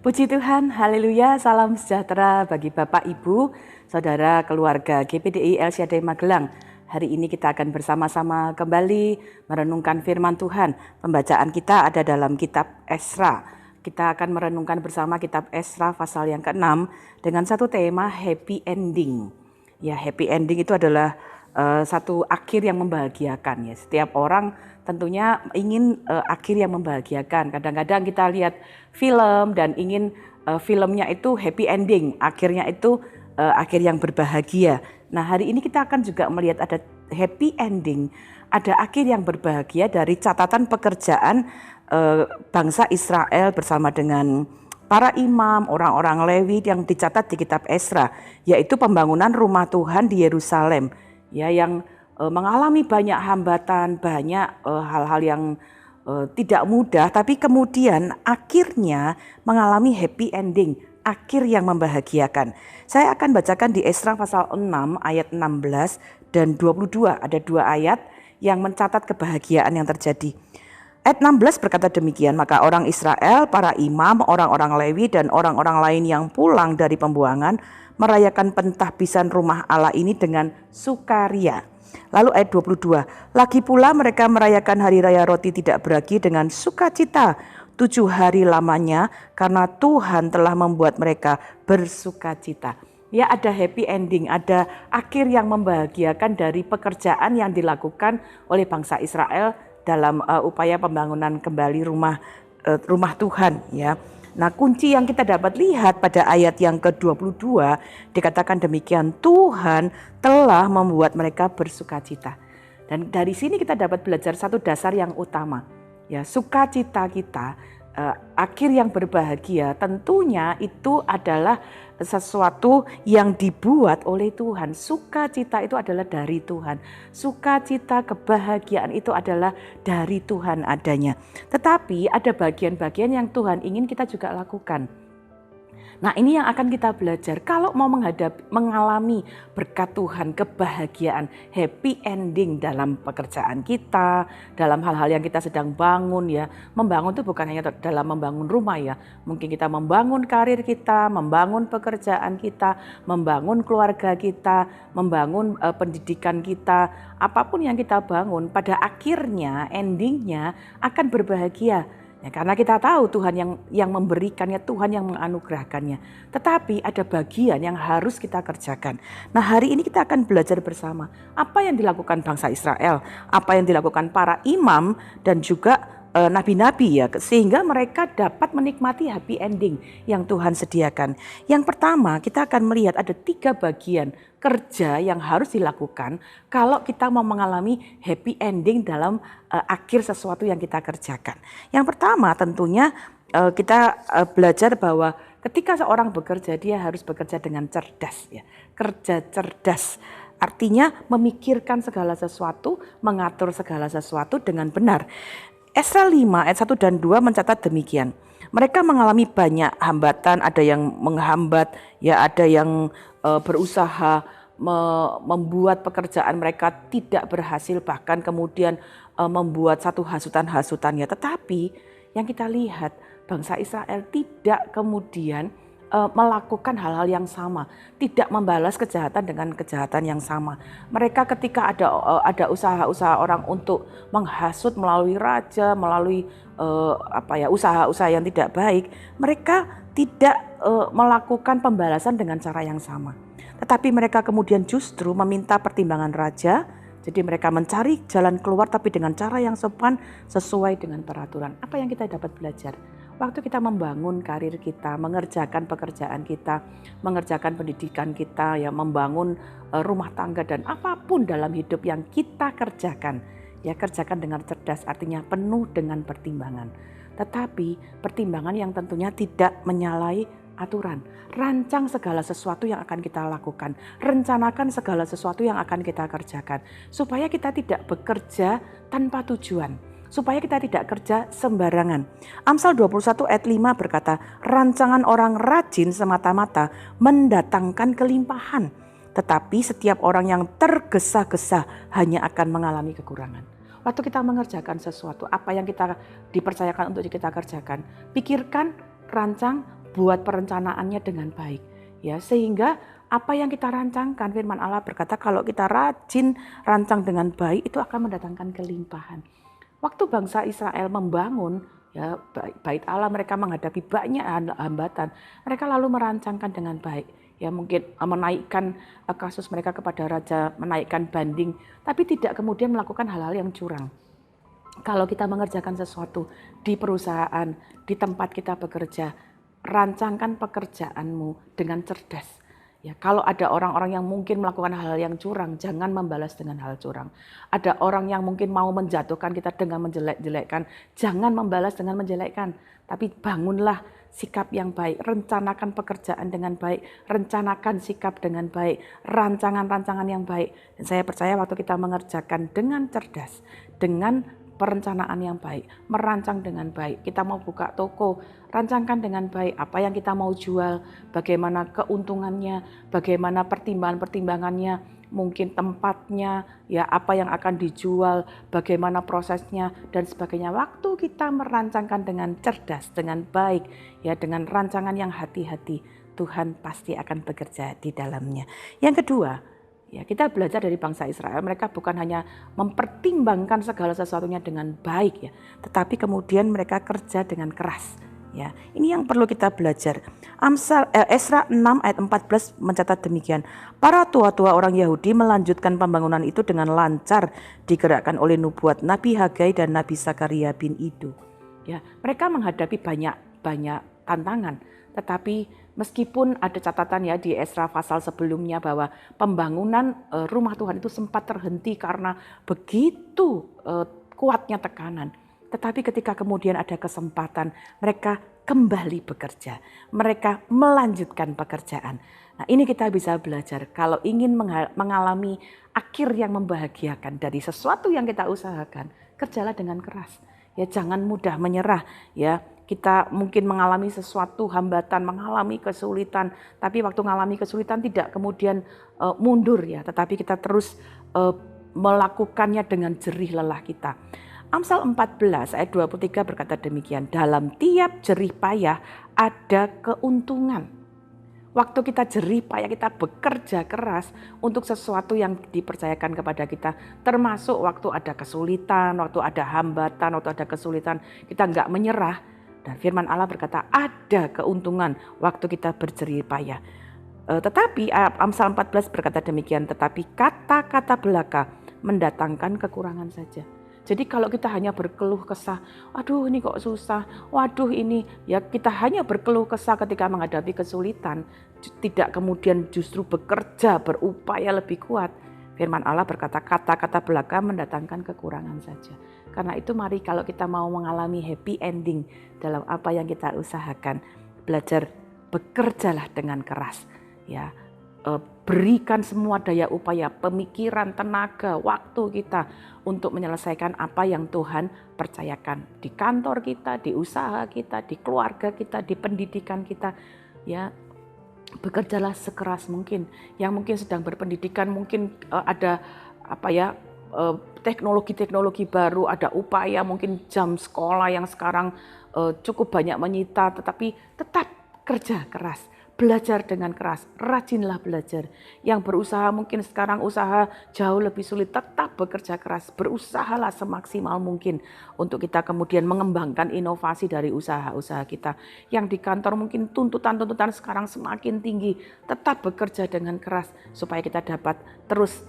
Puji Tuhan, haleluya, salam sejahtera bagi Bapak, Ibu, Saudara, keluarga GPDI LCD Magelang. Hari ini kita akan bersama-sama kembali merenungkan firman Tuhan. Pembacaan kita ada dalam kitab Esra. Kita akan merenungkan bersama kitab Esra pasal yang ke-6 dengan satu tema happy ending. Ya, happy ending itu adalah satu akhir yang membahagiakan ya. Setiap orang tentunya ingin akhir yang membahagiakan. Kadang-kadang kita lihat film dan ingin filmnya itu happy ending, akhirnya itu akhir yang berbahagia. Nah, hari ini kita akan juga melihat ada happy ending, ada akhir yang berbahagia dari catatan pekerjaan bangsa Israel bersama dengan para imam, orang-orang Lewi yang dicatat di kitab Esra, yaitu pembangunan rumah Tuhan di Yerusalem. Ya, yang mengalami banyak hambatan, banyak hal-hal yang tidak mudah, tapi kemudian akhirnya mengalami happy ending, akhir yang membahagiakan. Saya akan bacakan di Esra pasal 6 ayat 16 dan 22, ada dua ayat yang mencatat kebahagiaan yang terjadi. Ayat 16 berkata demikian, maka orang Israel, para imam, orang-orang Lewi dan orang-orang lain yang pulang dari pembuangan merayakan pentahbisan rumah Allah ini dengan sukaria. Lalu ayat 22, lagi pula mereka merayakan hari raya roti tidak beragi dengan sukacita 7 hari lamanya karena Tuhan telah membuat mereka bersukacita. Ya, ada happy ending, ada akhir yang membahagiakan dari pekerjaan yang dilakukan oleh bangsa Israel dalam upaya pembangunan kembali rumah Tuhan ya. Nah, kunci yang kita dapat lihat pada ayat yang ke-22 dikatakan demikian, Tuhan telah membuat mereka bersukacita. Dan dari sini kita dapat belajar satu dasar yang utama. Ya, sukacita kita, akhir yang berbahagia tentunya itu adalah sesuatu yang dibuat oleh Tuhan. Sukacita itu adalah dari Tuhan. Sukacita, kebahagiaan itu adalah dari Tuhan adanya. Tetapi ada bagian-bagian yang Tuhan ingin kita juga lakukan. Nah, ini yang akan kita belajar. Kalau mau mengalami berkat Tuhan, kebahagiaan, happy ending dalam pekerjaan kita, dalam hal-hal yang kita sedang bangun ya. Membangun itu bukan hanya dalam membangun rumah ya. Mungkin kita membangun karir kita, membangun pekerjaan kita, membangun keluarga kita, membangun pendidikan kita. Apapun yang kita bangun, pada akhirnya, endingnya akan berbahagia. Ya, karena kita tahu Tuhan yang memberikannya, Tuhan yang menganugerahkannya. Tetapi ada bagian yang harus kita kerjakan. Nah, hari ini kita akan belajar bersama apa yang dilakukan bangsa Israel, apa yang dilakukan para imam dan juga nabi-nabi ya, sehingga mereka dapat menikmati happy ending yang Tuhan sediakan. Yang pertama, kita akan melihat ada 3 bagian kerja yang harus dilakukan kalau kita mau mengalami happy ending dalam akhir sesuatu yang kita kerjakan. Yang pertama tentunya kita belajar bahwa ketika seorang bekerja, dia harus bekerja dengan cerdas ya. Kerja cerdas artinya memikirkan segala sesuatu, mengatur segala sesuatu dengan benar. Esra 5 ayat 1 dan 2 mencatat demikian. Mereka mengalami banyak hambatan, ada yang menghambat, ya ada yang berusaha membuat pekerjaan mereka tidak berhasil, bahkan kemudian membuat satu hasutan-hasutannya. Tetapi yang kita lihat bangsa Israel tidak kemudian melakukan hal-hal yang sama, tidak membalas kejahatan dengan kejahatan yang sama. Mereka ketika ada usaha-usaha orang untuk menghasut melalui raja, melalui usaha-usaha yang tidak baik, mereka tidak melakukan pembalasan dengan cara yang sama. Tetapi mereka kemudian justru meminta pertimbangan raja. Jadi mereka mencari jalan keluar tapi dengan cara yang sopan sesuai dengan peraturan. Apa yang kita dapat belajar? Waktu kita membangun karir kita, mengerjakan pekerjaan kita, mengerjakan pendidikan kita, ya membangun rumah tangga dan apapun dalam hidup yang kita kerjakan, ya kerjakan dengan cerdas, artinya penuh dengan pertimbangan. Tetapi pertimbangan yang tentunya tidak menyalahi aturan. Rancang segala sesuatu yang akan kita lakukan, rencanakan segala sesuatu yang akan kita kerjakan, supaya kita tidak bekerja tanpa tujuan. Supaya kita tidak kerja sembarangan. Amsal 21 ayat 5 berkata, rancangan orang rajin semata-mata mendatangkan kelimpahan. Tetapi setiap orang yang tergesa-gesa hanya akan mengalami kekurangan. Waktu kita mengerjakan sesuatu, apa yang kita dipercayakan untuk kita kerjakan, pikirkan, rancang, buat perencanaannya dengan baik. Ya, sehingga apa yang kita rancangkan, firman Allah berkata kalau kita rajin rancang dengan baik itu akan mendatangkan kelimpahan. Waktu bangsa Israel membangun ya bait Allah, mereka menghadapi banyak hambatan. Mereka lalu merancangkan dengan baik. Ya mungkin menaikkan kasus mereka kepada raja, menaikkan banding, tapi tidak kemudian melakukan hal-hal yang curang. Kalau kita mengerjakan sesuatu di perusahaan, di tempat kita bekerja, rancangkan pekerjaanmu dengan cerdas. Ya, kalau ada orang-orang yang mungkin melakukan hal yang curang, jangan membalas dengan hal curang. Ada orang yang mungkin mau menjatuhkan kita dengan menjelek-jelekkan, jangan membalas dengan menjelekkan. Tapi bangunlah sikap yang baik, rencanakan pekerjaan dengan baik, rencanakan sikap dengan baik, rancangan-rancangan yang baik. Dan saya percaya waktu kita mengerjakan dengan cerdas, dengan perencanaan yang baik, merancang dengan baik. Kita mau buka toko, rancangkan dengan baik apa yang kita mau jual, bagaimana keuntungannya, bagaimana pertimbangan-pertimbangannya, mungkin tempatnya, ya apa yang akan dijual, bagaimana prosesnya dan sebagainya. Waktu kita merancangkan dengan cerdas, dengan baik, ya dengan rancangan yang hati-hati, Tuhan pasti akan bekerja di dalamnya. Yang kedua, ya, kita belajar dari bangsa Israel, mereka bukan hanya mempertimbangkan segala sesuatunya dengan baik ya, tetapi kemudian mereka kerja dengan keras. Ya, ini yang perlu kita belajar. Esra 6 ayat 14 mencatat demikian. Para tua-tua orang Yahudi melanjutkan pembangunan itu dengan lancar, digerakkan oleh nubuat Nabi Hagai dan Nabi Zakaria bin Ido. Ya, mereka menghadapi banyak tantangan, tetapi meskipun ada catatan ya di Esra pasal sebelumnya bahwa pembangunan rumah Tuhan itu sempat terhenti karena begitu kuatnya tekanan. Tetapi ketika kemudian ada kesempatan, mereka kembali bekerja. Mereka melanjutkan pekerjaan. Nah, ini kita bisa belajar kalau ingin mengalami akhir yang membahagiakan dari sesuatu yang kita usahakan, kerjalah dengan keras. Ya, jangan mudah menyerah ya. Kita mungkin mengalami sesuatu hambatan, mengalami kesulitan, tapi waktu mengalami kesulitan tidak kemudian mundur ya, tetapi kita terus melakukannya dengan jerih lelah kita. Amsal 14 ayat 23 berkata demikian, dalam tiap jerih payah ada keuntungan. Waktu kita jerih payah, kita bekerja keras untuk sesuatu yang dipercayakan kepada kita, termasuk waktu ada kesulitan, waktu ada hambatan, waktu ada kesulitan, kita enggak menyerah. Dan firman Allah berkata ada keuntungan waktu kita berjerih payah. Tetapi Amsal 14 berkata demikian, tetapi kata-kata belaka mendatangkan kekurangan saja. Jadi kalau kita hanya berkeluh kesah, aduh ini kok susah, waduh ini, ya kita hanya berkeluh kesah ketika menghadapi kesulitan, tidak kemudian justru bekerja, berupaya lebih kuat. Firman Allah berkata kata-kata belaka mendatangkan kekurangan saja. Karena itu mari kalau kita mau mengalami happy ending dalam apa yang kita usahakan, belajar bekerjalah dengan keras. Ya, berikan semua daya upaya, pemikiran, tenaga, waktu kita untuk menyelesaikan apa yang Tuhan percayakan di kantor kita, di usaha kita, di keluarga kita, di pendidikan kita. Ya, bekerjalah sekeras mungkin. Yang mungkin sedang berpendidikan mungkin ada teknologi-teknologi baru, ada upaya mungkin jam sekolah yang sekarang cukup banyak menyita, tetapi tetap kerja keras. Belajar dengan keras, rajinlah belajar. Yang berusaha mungkin sekarang usaha jauh lebih sulit, tetap bekerja keras. Berusahalah semaksimal mungkin untuk kita kemudian mengembangkan inovasi dari usaha-usaha kita. Yang di kantor mungkin tuntutan-tuntutan sekarang semakin tinggi, tetap bekerja dengan keras supaya kita dapat terus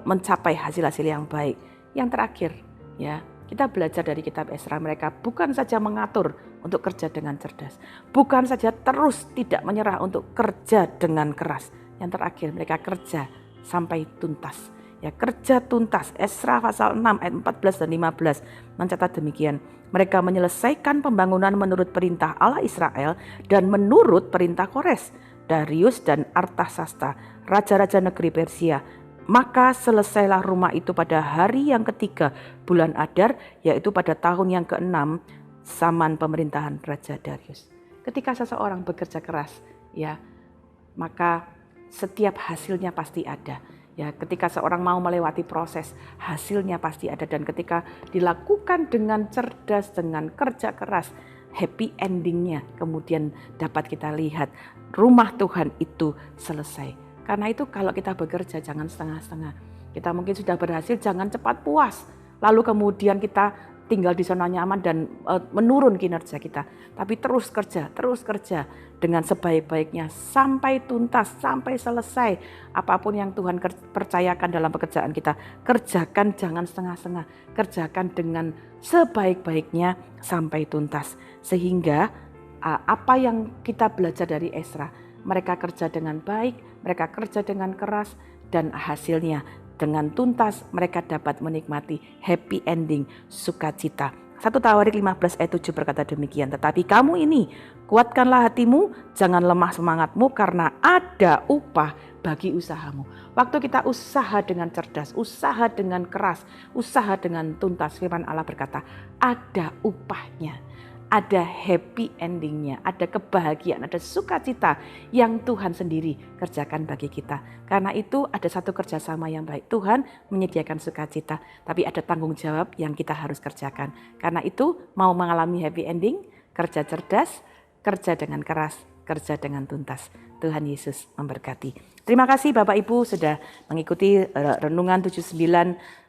mencapai hasil-hasil yang baik. Yang terakhir, ya, kita belajar dari kitab Esra, mereka bukan saja mengatur untuk kerja dengan cerdas, bukan saja terus tidak menyerah untuk kerja dengan keras. Yang terakhir, mereka kerja sampai tuntas. Ya, kerja tuntas. Esra pasal 6 ayat 14 dan 15 mencatat demikian. Mereka menyelesaikan pembangunan menurut perintah Allah Israel dan menurut perintah Kores, Darius dan Artasasta, raja-raja negeri Persia. Maka selesailah rumah itu pada hari yang ketiga bulan Adar, yaitu pada tahun yang ke-6 zaman pemerintahan Raja Darius. Ketika seseorang bekerja keras, ya, maka setiap hasilnya pasti ada. Ya, ketika seorang mau melewati proses, hasilnya pasti ada, dan ketika dilakukan dengan cerdas, dengan kerja keras, happy endingnya kemudian dapat kita lihat rumah Tuhan itu selesai. Karena itu kalau kita bekerja jangan setengah-setengah. Kita mungkin sudah berhasil, jangan cepat puas. Lalu kemudian kita tinggal di zona nyaman dan menurun kinerja kita. Tapi terus kerja dengan sebaik-baiknya sampai tuntas, sampai selesai. Apapun yang Tuhan percayakan dalam pekerjaan kita, kerjakan jangan setengah-setengah. Kerjakan dengan sebaik-baiknya sampai tuntas. Sehingga apa yang kita belajar dari Ezra, mereka kerja dengan baik, mereka kerja dengan keras, dan hasilnya dengan tuntas mereka dapat menikmati happy ending, sukacita. 1 Tawarik 15 ayat 7 berkata demikian. Tetapi kamu ini, kuatkanlah hatimu, jangan lemah semangatmu, karena ada upah bagi usahamu. Waktu kita usaha dengan cerdas, usaha dengan keras, usaha dengan tuntas, firman Allah berkata, ada upahnya. Ada happy endingnya, ada kebahagiaan, ada sukacita yang Tuhan sendiri kerjakan bagi kita. Karena itu ada satu kerjasama yang baik. Tuhan menyediakan sukacita, tapi ada tanggung jawab yang kita harus kerjakan. Karena itu mau mengalami happy ending, kerja cerdas, kerja dengan keras, kerja dengan tuntas. Tuhan Yesus memberkati. Terima kasih Bapak Ibu sudah mengikuti renungan 79.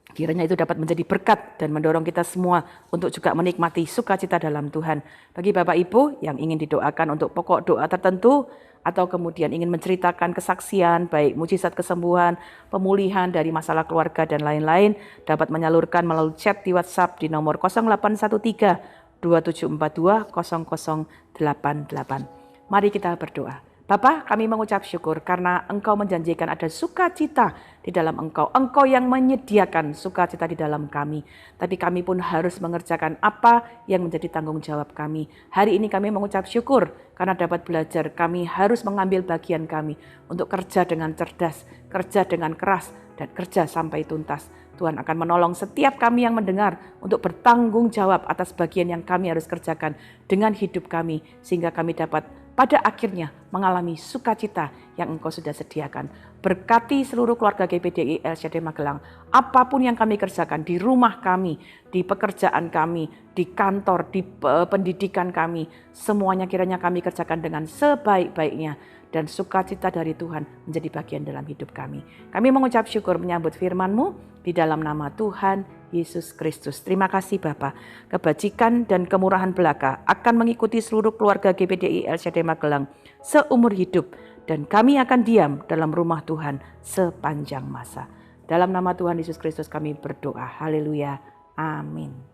Kiranya itu dapat menjadi berkat dan mendorong kita semua untuk juga menikmati sukacita dalam Tuhan. Bagi Bapak Ibu yang ingin didoakan untuk pokok doa tertentu atau kemudian ingin menceritakan kesaksian baik mujizat kesembuhan, pemulihan dari masalah keluarga dan lain-lain, dapat menyalurkan melalui chat di WhatsApp di nomor 0813 2742 0088. Mari kita berdoa. Bapa, kami mengucap syukur karena Engkau menjanjikan ada sukacita di dalam Engkau. Engkau yang menyediakan sukacita di dalam kami. Tapi kami pun harus mengerjakan apa yang menjadi tanggung jawab kami. Hari ini kami mengucap syukur karena dapat belajar. Kami harus mengambil bagian kami untuk kerja dengan cerdas, kerja dengan keras, dan kerja sampai tuntas. Tuhan akan menolong setiap kami yang mendengar untuk bertanggung jawab atas bagian yang kami harus kerjakan dengan hidup kami. Sehingga kami dapat pada akhirnya mengalami sukacita yang Engkau sudah sediakan. Berkati seluruh keluarga GPDI LCD Magelang. Apapun yang kami kerjakan di rumah kami, di pekerjaan kami, di kantor, di pendidikan kami. Semuanya kiranya kami kerjakan dengan sebaik-baiknya. Dan sukacita dari Tuhan menjadi bagian dalam hidup kami. Kami mengucap syukur menyambut firman-Mu di dalam nama Tuhan Yesus Kristus. Terima kasih Bapa. Kebajikan dan kemurahan belaka akan mengikuti seluruh keluarga GPDI LCD Magelang seumur hidup. Dan kami akan diam dalam rumah Tuhan sepanjang masa. Dalam nama Tuhan Yesus Kristus kami berdoa. Haleluya. Amin.